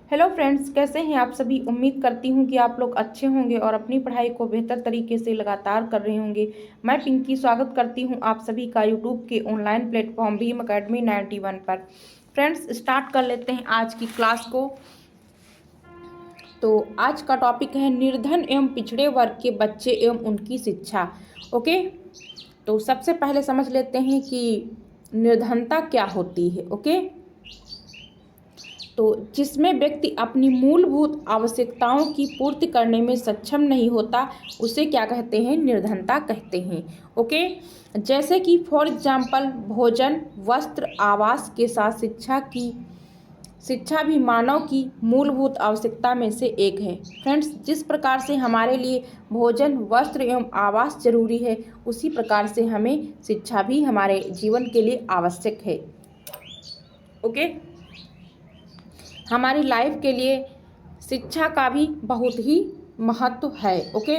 Hello friends, कैसे हैं आप सभी। उम्मीद करती हूं कि आप लोग अच्छे होंगे और अपनी पढ़ाई को बेहतर तरीके से लगातार कर रहे होंगे। मैं पिंकी स्वागत करती हूं आप सभी का यूट्यूब के ऑनलाइन प्लेटफॉर्म भीम अकेडमी 91 पर। फ्रेंड्स, स्टार्ट कर लेते हैं आज की क्लास को। तो आज का टॉपिक है निर्धन एवं पिछड़े वर्ग के बच्चे एवं उनकी शिक्षा। ओके, तो सबसे पहले समझ लेते हैं कि निर्धनता क्या होती है। ओके, तो जिसमें व्यक्ति अपनी मूलभूत आवश्यकताओं की पूर्ति करने में सक्षम नहीं होता, उसे क्या कहते हैं, निर्धनता कहते हैं। ओके, जैसे कि फॉर एग्जाम्पल भोजन, वस्त्र, आवास के साथ शिक्षा भी मानव की मूलभूत आवश्यकता में से एक है। फ्रेंड्स, जिस प्रकार से हमारे लिए भोजन, वस्त्र एवं आवास जरूरी है, उसी प्रकार से हमें शिक्षा भी हमारे जीवन के लिए आवश्यक है। ओके, हमारी लाइफ के लिए शिक्षा का भी बहुत ही महत्व है। ओके,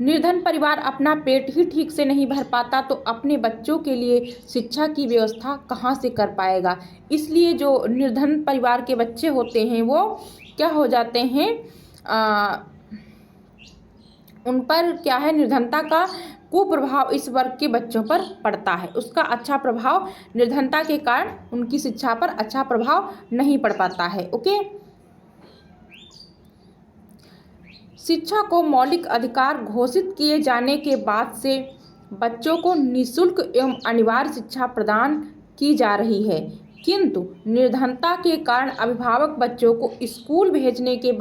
निर्धन परिवार अपना पेट ही ठीक से नहीं भर पाता तो अपने बच्चों के लिए शिक्षा की व्यवस्था कहाँ से कर पाएगा। इसलिए जो निर्धन परिवार के बच्चे होते हैं वो क्या हो जाते हैं, उन पर क्या है, निर्धनता का कुप्रभाव इस वर्ग के बच्चों पर पड़ता है। उसका अच्छा प्रभाव, निर्धनता के कारण उनकी शिक्षा पर अच्छा प्रभाव नहीं पड़ पाता है। ओके, शिक्षा को मौलिक अधिकार घोषित किए जाने के बाद से बच्चों को निःशुल्क एवं अनिवार्य शिक्षा प्रदान की जा रही है, किंतु निर्धनता के कारण अभिभावक बच्चों को स्कूल भेजने के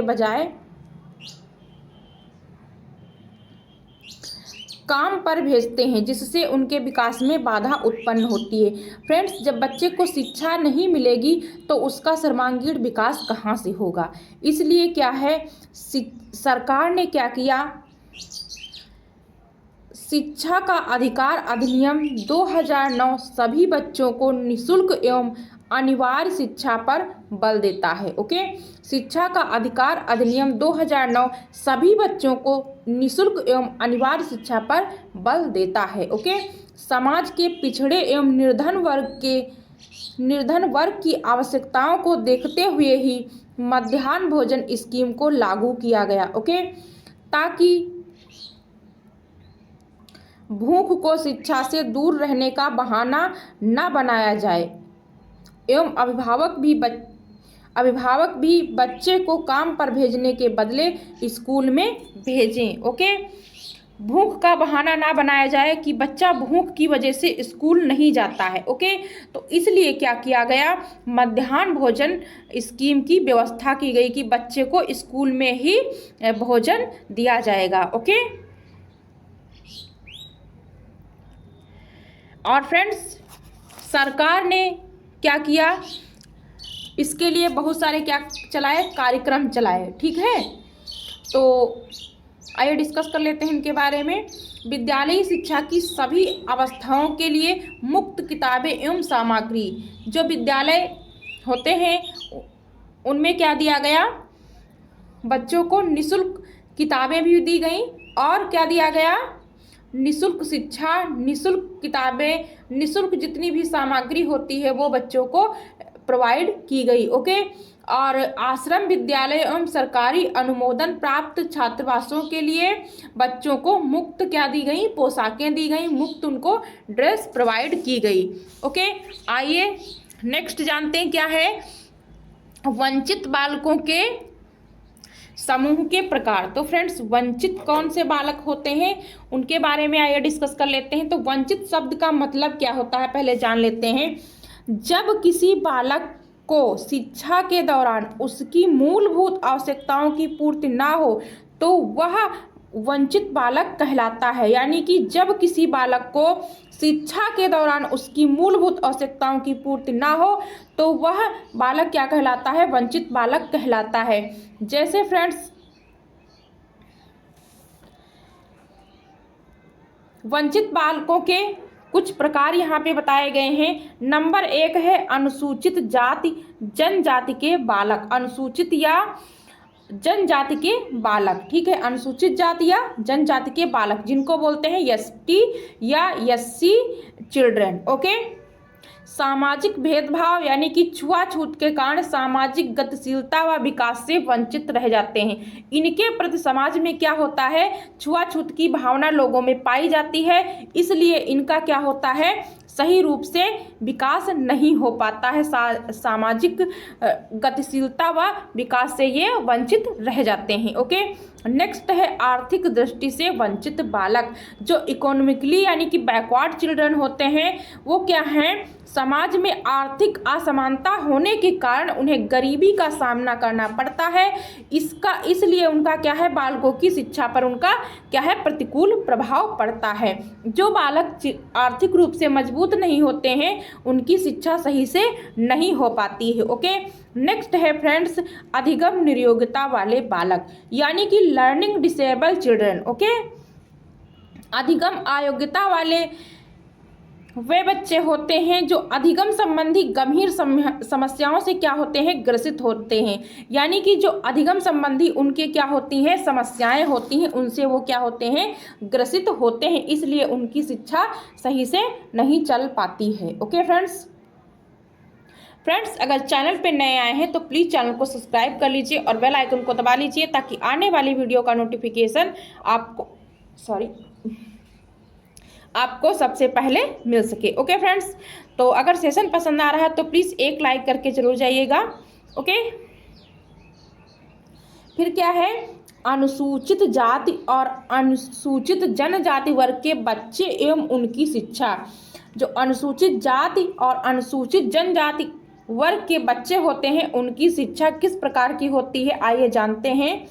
बजाय काम पर भेजते हैं, जिससे उनके विकास में बाधा उत्पन्न होती है। फ्रेंड्स, जब बच्चे को शिक्षा नहीं मिलेगी तो उसका सर्वांगीण विकास कहाँ से होगा। इसलिए क्या है, सरकार ने क्या किया, शिक्षा का अधिकार अधिनियम 2009 सभी बच्चों को निःशुल्क एवं अनिवार्य शिक्षा पर बल देता है। ओके, शिक्षा का अधिकार अधिनियम 2009 सभी बच्चों को निःशुल्क एवं अनिवार्य शिक्षा पर बल देता है। ओके, समाज के पिछड़े एवं निर्धन वर्ग की आवश्यकताओं को देखते हुए ही मध्याह्न भोजन स्कीम को लागू किया गया। ओके, ताकि भूख को शिक्षा से दूर रहने का बहाना न बनाया जाए एवं अभिभावक भी बच्चे को काम पर भेजने के बदले स्कूल में भेजें। ओके, भूख का बहाना ना बनाया जाए कि बच्चा भूख की वजह से स्कूल नहीं जाता है। ओके, तो इसलिए क्या किया गया, मध्याह्न भोजन स्कीम की व्यवस्था की गई कि बच्चे को स्कूल में ही भोजन दिया जाएगा। ओके, और फ्रेंड्स, सरकार ने क्या किया, इसके लिए बहुत सारे क्या चलाए, कार्यक्रम चलाए। ठीक है, तो आइए डिस्कस कर लेते हैं इनके बारे में। विद्यालयी शिक्षा की सभी अवस्थाओं के लिए मुफ्त किताबें एवं सामग्री, जो विद्यालय होते हैं उनमें क्या दिया गया, बच्चों को निःशुल्क किताबें भी दी गई और क्या दिया गया, निःशुल्क शिक्षा, निःशुल्क किताबें, निःशुल्क जितनी भी सामग्री होती है वो बच्चों को प्रोवाइड की गई। ओके, और आश्रम विद्यालय एवं सरकारी अनुमोदन प्राप्त छात्रावासों के लिए बच्चों को मुफ्त क्या दी गई, पोशाकें दी गई, मुफ्त उनको ड्रेस प्रोवाइड की गई। ओके, आइए नेक्स्ट जानते हैं क्या है, वंचित बालकों के समूह के प्रकार। तो फ्रेंड्स, वंचित कौन से बालक होते हैं उनके बारे में आइए डिस्कस कर लेते हैं। तो वंचित शब्द का मतलब क्या होता है पहले जान लेते हैं। जब किसी बालक को शिक्षा के दौरान उसकी मूलभूत आवश्यकताओं की पूर्ति ना हो तो वह वंचित बालक कहलाता है। यानी कि जब किसी बालक को शिक्षा के दौरान उसकी मूलभूत आवश्यकताओं की पूर्ति ना हो तो वह बालक क्या कहलाता है, वंचित बालक कहलाता है। जैसे फ्रेंड्स, वंचित बालकों के कुछ प्रकार यहाँ पे बताए गए हैं। नंबर 1 है अनुसूचित जाति जनजाति के बालक, अनुसूचित या जनजाति के बालक। ठीक है, अनुसूचित जाति या जनजाति के बालक जिनको बोलते हैं एसटी या एससी चिल्ड्रन। ओके, सामाजिक भेदभाव यानी कि छुआछूत के कारण सामाजिक गतिशीलता व विकास से वंचित रह जाते हैं। इनके प्रति समाज में क्या होता है, छुआछूत की भावना लोगों में पाई जाती है, इसलिए इनका क्या होता है, सही रूप से विकास नहीं हो पाता है। सामाजिक गतिशीलता व विकास से ये वंचित रह जाते हैं। ओके, नेक्स्ट है आर्थिक दृष्टि से वंचित बालक। जो इकोनॉमिकली यानी कि बैकवर्ड चिल्ड्रन होते हैं वो क्या हैं, समाज में आर्थिक असमानता होने के कारण उन्हें गरीबी का सामना करना पड़ता है। इसलिए उनका क्या है, बालकों की शिक्षा पर उनका क्या है, प्रतिकूल प्रभाव पड़ता है। जो बालक आर्थिक रूप से मजबूत नहीं होते हैं उनकी शिक्षा सही से नहीं हो पाती है। ओके, नेक्स्ट है फ्रेंड्स अधिगम नियोग्यता वाले बालक यानी कि लर्निंग डिसेबल चिल्ड्रन। ओके, अधिगम अयोग्यता वाले वे बच्चे होते हैं जो अधिगम संबंधी गंभीर समस्याओं से क्या होते हैं, ग्रसित होते हैं। यानी कि जो अधिगम संबंधी उनके क्या होती हैं, समस्याएं होती हैं, उनसे वो क्या होते हैं, ग्रसित होते हैं, इसलिए उनकी शिक्षा सही से नहीं चल पाती है। ओके फ्रेंड्स, अगर चैनल पे नए आए हैं तो प्लीज़ चैनल को सब्सक्राइब कर लीजिए और बेल आइकन को दबा लीजिए ताकि आने वाली वीडियो का नोटिफिकेशन आपको सबसे पहले मिल सके। ओके फ्रेंड्स, तो अगर सेशन पसंद आ रहा है तो प्लीज़ एक लाइक करके जरूर जाइएगा। ओके, फिर क्या है, अनुसूचित जाति और अनुसूचित जनजाति वर्ग के बच्चे एवं उनकी शिक्षा। जो अनुसूचित जाति और अनुसूचित जनजाति वर्ग के बच्चे होते हैं उनकी शिक्षा किस प्रकार की होती है, आइए जानते हैं।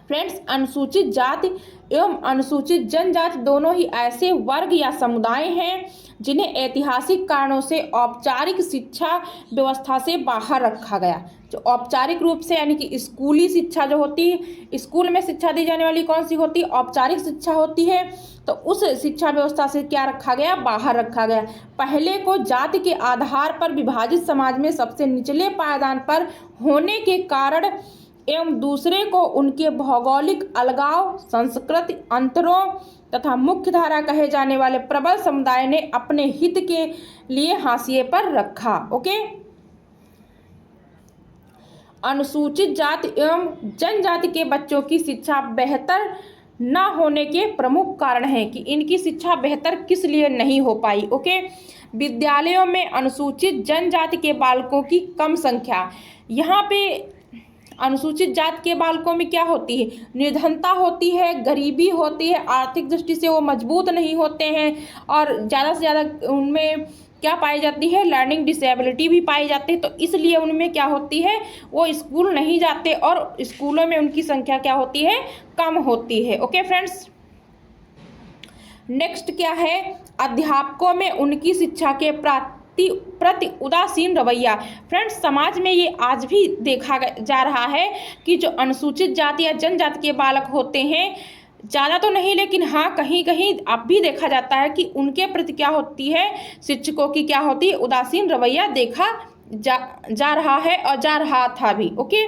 फ्रेंड्स, अनुसूचित जाति एवं अनुसूचित जनजाति दोनों ही ऐसे वर्ग या समुदाय हैं जिन्हें ऐतिहासिक कारणों से औपचारिक शिक्षा व्यवस्था से बाहर रखा गया। जो औपचारिक रूप से यानी कि स्कूली शिक्षा जो होती है, स्कूल में शिक्षा दी जाने वाली कौन सी होती है, औपचारिक शिक्षा होती है, तो उस शिक्षा व्यवस्था से क्या रखा गया, बाहर रखा गया। पहले को जाति के आधार पर विभाजित समाज में सबसे निचले पायदान पर होने के कारण एवं दूसरे को उनके भौगोलिक अलगाव, संस्कृति अंतरों तथा मुख्य धारा कहे जाने वाले प्रबल समुदाय ने अपने हित के लिए हाशिए पर रखा। ओके, अनुसूचित जाति एवं जनजाति के बच्चों की शिक्षा बेहतर न होने के प्रमुख कारण हैं कि इनकी शिक्षा बेहतर किस लिए नहीं हो पाई। ओके, विद्यालयों में अनुसूचित जनजाति के बालकों की कम संख्या। यहाँ पे अनुसूचित जाति के बालकों में क्या होती है, निर्धनता होती है, गरीबी होती है, आर्थिक दृष्टि से वो मजबूत नहीं होते हैं और ज़्यादा से ज़्यादा उनमें क्या पाई जाती है, लर्निंग डिसेबिलिटी भी पाई जाती है। तो इसलिए उनमें क्या होती है, वो स्कूल नहीं जाते और स्कूलों में उनकी संख्या क्या होती है, कम होती है। ओके फ्रेंड्स, नेक्स्ट क्या है, अध्यापकों में उनकी शिक्षा के प्रति उदासीन रवैया। फ्रेंड्स, समाज में ये आज भी देखा जा रहा है कि जो अनुसूचित जाति या जनजाति के बालक होते हैं, ज़्यादा तो नहीं लेकिन हाँ कहीं कहीं अब भी देखा जाता है कि उनके प्रति क्या होती है, शिक्षकों की क्या होती है, उदासीन रवैया देखा जा रहा है और जा रहा था भी। ओके,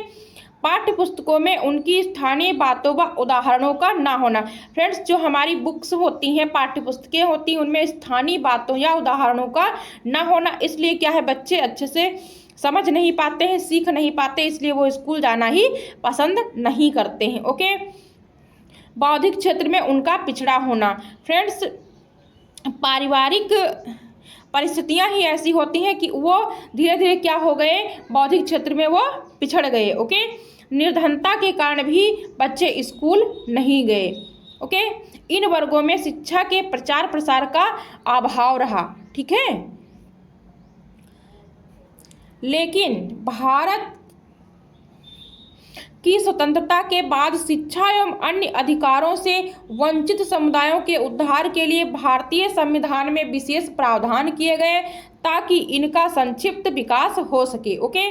पाठ्य पुस्तकों में उनकी स्थानीय बातों व उदाहरणों का ना होना। फ्रेंड्स, जो हमारी बुक्स होती हैं, पाठ्य पुस्तकें होती हैं, उनमें स्थानीय बातों या उदाहरणों का ना होना, इसलिए क्या है, बच्चे अच्छे से समझ नहीं पाते हैं, सीख नहीं पाते, इसलिए वो स्कूल जाना ही पसंद नहीं करते हैं। ओके, बौद्धिक क्षेत्र में उनका पिछड़ा होना। फ्रेंड्स, पारिवारिक परिस्थितियां ही ऐसी होती हैं कि वो धीरे धीरे क्या हो गए, बौद्धिक क्षेत्र में वो पिछड़ गए। ओके, निर्धनता के कारण भी बच्चे स्कूल नहीं गए। ओके, इन वर्गों में शिक्षा के प्रचार प्रसार का अभाव रहा। ठीक है, लेकिन भारत की स्वतंत्रता के बाद शिक्षा एवं अन्य अधिकारों से वंचित समुदायों के उद्धार के लिए भारतीय संविधान में विशेष प्रावधान किए गए ताकि इनका संक्षिप्त विकास हो सके। ओके,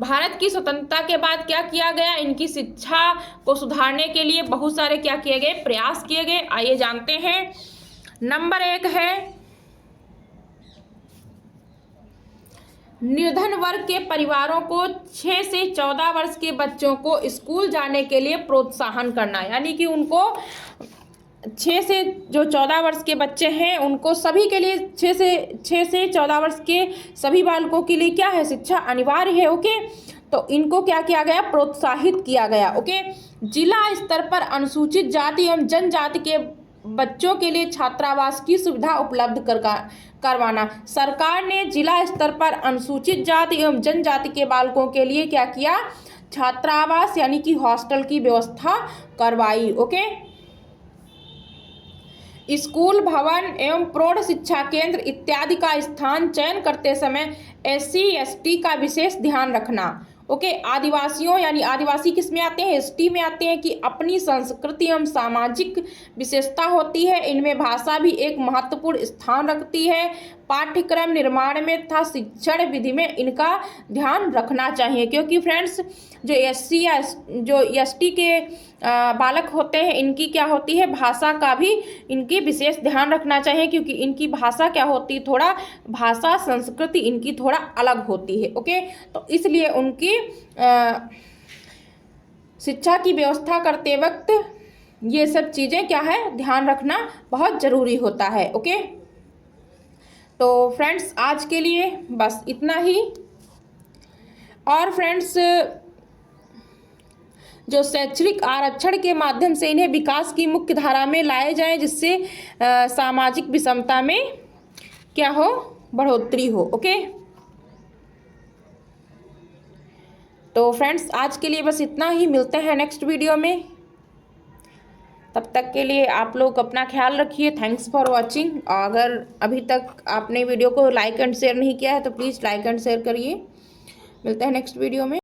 भारत की स्वतंत्रता के बाद क्या किया गया, इनकी शिक्षा को सुधारने के लिए बहुत सारे क्या किए गए, प्रयास किए गए। आइए जानते हैं। नंबर 1 है, निर्धन वर्ग के परिवारों को 6 से 14 वर्ष के बच्चों को स्कूल जाने के लिए प्रोत्साहन करना, यानी कि उनको 6 से जो 14 वर्ष के बच्चे हैं उनको सभी के लिए 6 से 14 वर्ष के सभी बालकों के लिए क्या है, शिक्षा अनिवार्य है। ओके, तो इनको क्या किया गया, प्रोत्साहित किया गया। ओके, जिला स्तर पर अनुसूचित जाति एवं जनजाति के बच्चों के लिए छात्रावास की सुविधा उपलब्ध करवाना। सरकार ने जिला स्तर पर अनुसूचित जाति एवं जनजाति के बालकों के लिए क्या किया, छात्रावास यानी कि हॉस्टल की व्यवस्था करवाई। ओके, स्कूल, भवन एवं प्रौढ़ शिक्षा केंद्र इत्यादि का स्थान चयन करते समय SC ST का विशेष ध्यान रखना। ओके, आदिवासियों यानी आदिवासी किस में आते हैं, ST में आते हैं कि अपनी संस्कृति एवं सामाजिक विशेषता होती है, इनमें भाषा भी एक महत्वपूर्ण स्थान रखती है। पाठ्यक्रम निर्माण में तथा शिक्षण विधि में इनका ध्यान रखना चाहिए, क्योंकि फ्रेंड्स जो SC या जो ST के बालक होते हैं इनकी क्या होती है, भाषा का भी इनकी विशेष ध्यान रखना चाहिए, क्योंकि इनकी भाषा क्या होती है, थोड़ा भाषा संस्कृति इनकी थोड़ा अलग होती है। ओके, तो इसलिए उनकी शिक्षा की व्यवस्था करते वक्त ये सब चीज़ें क्या है, ध्यान रखना बहुत ज़रूरी होता है। ओके, तो फ्रेंड्स आज के लिए बस इतना ही। और फ्रेंड्स जो शैक्षणिक आरक्षण के माध्यम से इन्हें विकास की मुख्य धारा में लाए जाएं, जिससे सामाजिक विषमता में क्या हो, बढ़ोतरी हो। ओके, तो फ्रेंड्स आज के लिए बस इतना ही, मिलते हैं नेक्स्ट वीडियो में। तब तक के लिए आप लोग अपना ख्याल रखिए। Thanks for watching. अगर अभी तक आपने वीडियो को लाइक एंड शेयर नहीं किया है तो प्लीज़ लाइक एंड शेयर करिए। मिलते हैं नेक्स्ट वीडियो में।